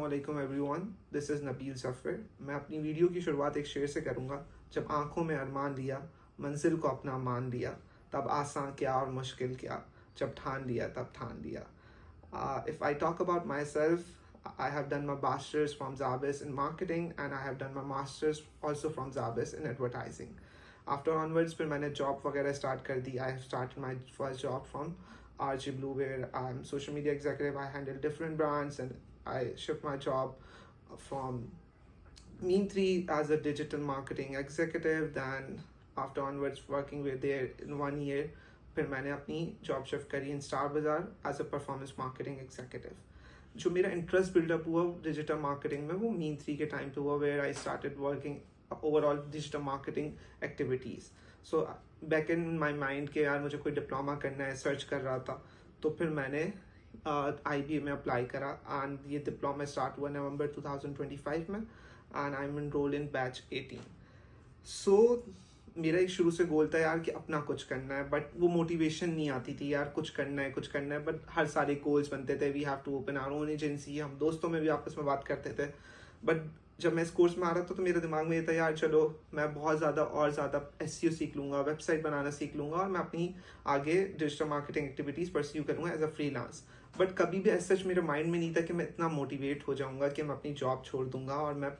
अस्सलामुअलैकुम everyone, this is Nabeel Zafar. मैं अपनी वीडियो की शुरुआत एक शेर से करूँगा। जब आंखों में अरमान लिया, मंजिल को अपना मान लिया, तब आसान क्या और मुश्किल क्या, जब ठान लिया तब ठान लिया। If I talk about myself, I have done my bachelor's from Zabis in marketing and I have done my master's also from Zabis in advertising. After onwards, फिर मैंने जॉब वगैरह स्टार्ट कर दी. I have started my first job from RG Blue, where I'm social media executive. I handle different brands and I shift my job from Mean3 as a digital marketing executive. Then after onwards working with there in 1 year, फिर मैंने अपनी job shift करी in Star Bazaar as a performance marketing executive. जो मेरा interest buildup हुआ digital marketing में, वो Mean3 के टाइम पे हुआ, where I started working overall digital marketing activities. So back in my mind के यार मुझे कोई डिप्लोमा करना है, सर्च कर रहा था, तो फिर मैंने IBA में अप्लाई करा एंड ये डिप्लोमा स्टार्ट हुआ नवंबर 2025 में and I am enrolled in batch 18। सो मेरा एक शुरू से गोल था यार कि अपना कुछ करना है, बट वो मोटिवेशन नहीं आती थी यार कुछ करना है। बट हर सारे गोल्स बनते थे, we have to open our own agency. हम दोस्तों में भी आपस में बात करते थे। बट जब मैं इस कोर्स में आ रहा था तो मेरे दिमाग में ये था यार चलो मैं बहुत ज़्यादा SEO सीख लूँगा, वेबसाइट बनाना सीख लूँगा और मैं अपनी आगे डिजिटल मार्केटिंग एक्टिविटीज़ परस्यू करूँगा एज अ फ्रीलांस। बट कभी भी ऐसा मेरे माइंड में नहीं था कि मैं इतना मोटिवेट हो जाऊँगा कि मैं अपनी जॉब छोड़ दूँगा और मैं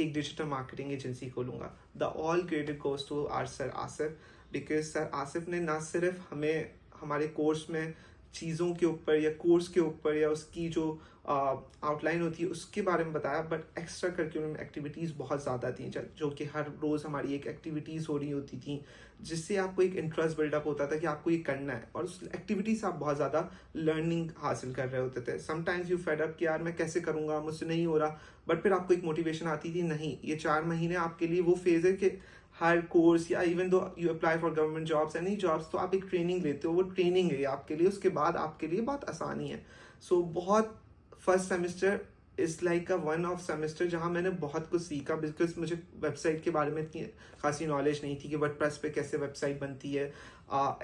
एक डिजिटल मार्केटिंग एजेंसी खोलूँगा। The all credit goes to our sir Asif, because sir Asif ने ना सिर्फ हमें हमारे कोर्स में चीज़ों के ऊपर या कोर्स के ऊपर या उसकी जो आउटलाइन होती है उसके बारे में बताया, बट एक्स्ट्रा करिकुलम एक्टिविटीज़ बहुत ज़्यादा थी जो कि हर रोज़ हमारी एक एक्टिविटीज़ हो रही होती थी, जिससे आपको एक इंटरेस्ट बिल्डअप होता था कि आपको ये करना है और उस एक्टिविटीज़ से आप बहुत ज़्यादा लर्निंग हासिल कर रहे होते थे। समटाइम्स यू फेड अप कि यार मैं कैसे करूँगा, मुझसे नहीं हो रहा, बट फिर आपको एक मोटिवेशन आती थी, नहीं ये 4 महीने आपके लिए वो फेज़ है कि हर कोर्स या even though you apply for government jobs any jobs, तो आप एक ट्रेनिंग लेते हो, वो ट्रेनिंग है आपके लिए, उसके बाद आपके लिए बहुत आसानी है। सो बहुत first semester is like a one of semester जहाँ मैंने बहुत कुछ सीखा, बिकॉज मुझे वेबसाइट के बारे में इतनी खासी नॉलेज नहीं थी कि वर्डप्रेस पे कैसे वेबसाइट बनती है,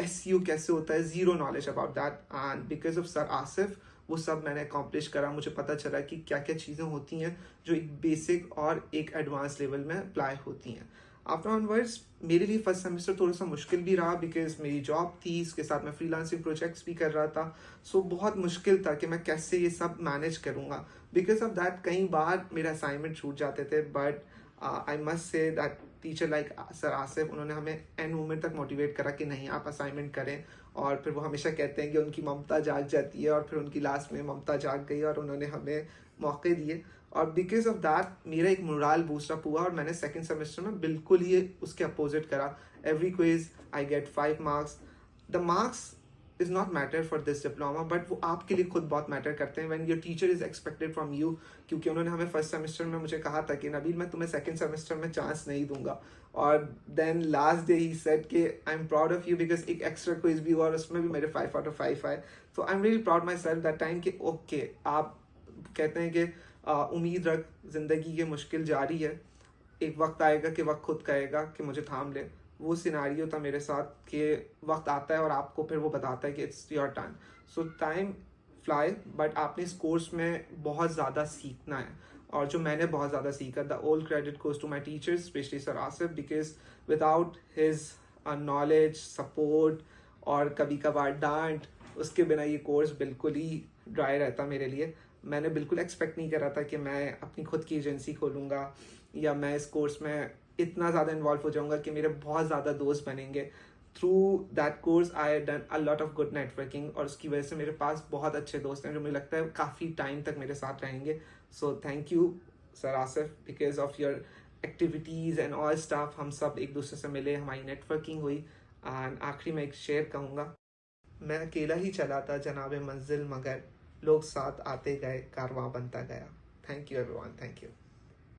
SEO कैसे होता है, zero knowledge about that. And because of sir Asif वो सब मैंने अकॉम्प्लिश करा। मुझे पता चला कि क्या क्या चीज़ें होती हैं जो एक बेसिक और एक एडवांस लेवल में अप्लाई होती हैं। आफ्टर ऑनवर्ड्स मेरे लिए फर्स्ट सेमेस्टर थोड़ा सा मुश्किल भी रहा, बिकॉज मेरी जॉब थी, इसके साथ मैं फ्रीलांसिंग प्रोजेक्ट्स भी कर रहा था। सो बहुत मुश्किल था कि मैं कैसे ये सब मैनेज करूँगा। बिकॉज ऑफ दैट कई बार मेरे असाइनमेंट छूट जाते थे, but I must say that teacher like sir Asif, उन्होंने हमें एंड मोमेंट तक मोटिवेट करा कि नहीं आप असाइनमेंट करें। और फिर वो हमेशा कहते हैं कि उनकी ममता जाग जाती है, और फिर उनकी लास्ट में ममता जाग गई और उन्होंने हमें मौके दिए। और बिकॉज ऑफ दैट मेरा एक मोरल बूस्टअप हुआ और मैंने सेकंड सेमेस्टर में बिल्कुल ही उसके अपोजिट करा। Every quiz I get 5 marks. The marks is not matter for this diploma, but वो आपके लिए खुद बहुत मैटर करते हैं when your teacher is expected from you. क्योंकि उन्होंने हमें फर्स्ट सेमेस्टर में मुझे कहा था कि नबील मैं तुम्हें सेकंड सेमेस्टर में चांस नहीं दूंगा, और then last day he said कि I am proud of you, because एक एक्स्ट्रा क्विज भी हुआ और उसमें भी मेरे 5 आउट ऑफ 5 आए। तो I am really proud my self that time कि ओके, आप कहते हैं कि उम्मीद रख, जिंदगी की मुश्किल जारी है, एक वक्त आएगा कि वक्त खुद कहेगा कि मुझे थाम ले। वो सिनारियो था मेरे साथ कि वक्त आता है और आपको फिर वो बताता है कि it's your time. So time fly, but आपने इस कोर्स में बहुत ज़्यादा सीखना है, और जो मैंने बहुत ज़्यादा सीखा, the all credit goes to my teachers, specially sir Asif, because without his knowledge, support और कभी कभार डांट, उसके बिना ये कोर्स बिल्कुल ही ड्राई रहता मेरे लिए। मैंने बिल्कुल एक्सपेक्ट नहीं करा था कि मैं अपनी खुद की एजेंसी खोलूँगा या मैं इस कोर्स में इतना ज़्यादा इन्वॉल्व हो जाऊँगा कि मेरे बहुत ज़्यादा दोस्त बनेंगे। Through that course I done a lot of good networking, और उसकी वजह से मेरे पास बहुत अच्छे दोस्त हैं जो मुझे लगता है काफ़ी टाइम तक मेरे साथ रहेंगे। So thank you sir Asif, because of your activities and all staff हम सब एक दूसरे से मिले, हमारी नेटवर्किंग हुई। एंड आखिरी में एक शेर कहूँगा, मैं अकेला ही चला था जनाबे मंजिल, मगर लोग साथ आते गए, कारवां बनता गया। Thank you everyone, thank you.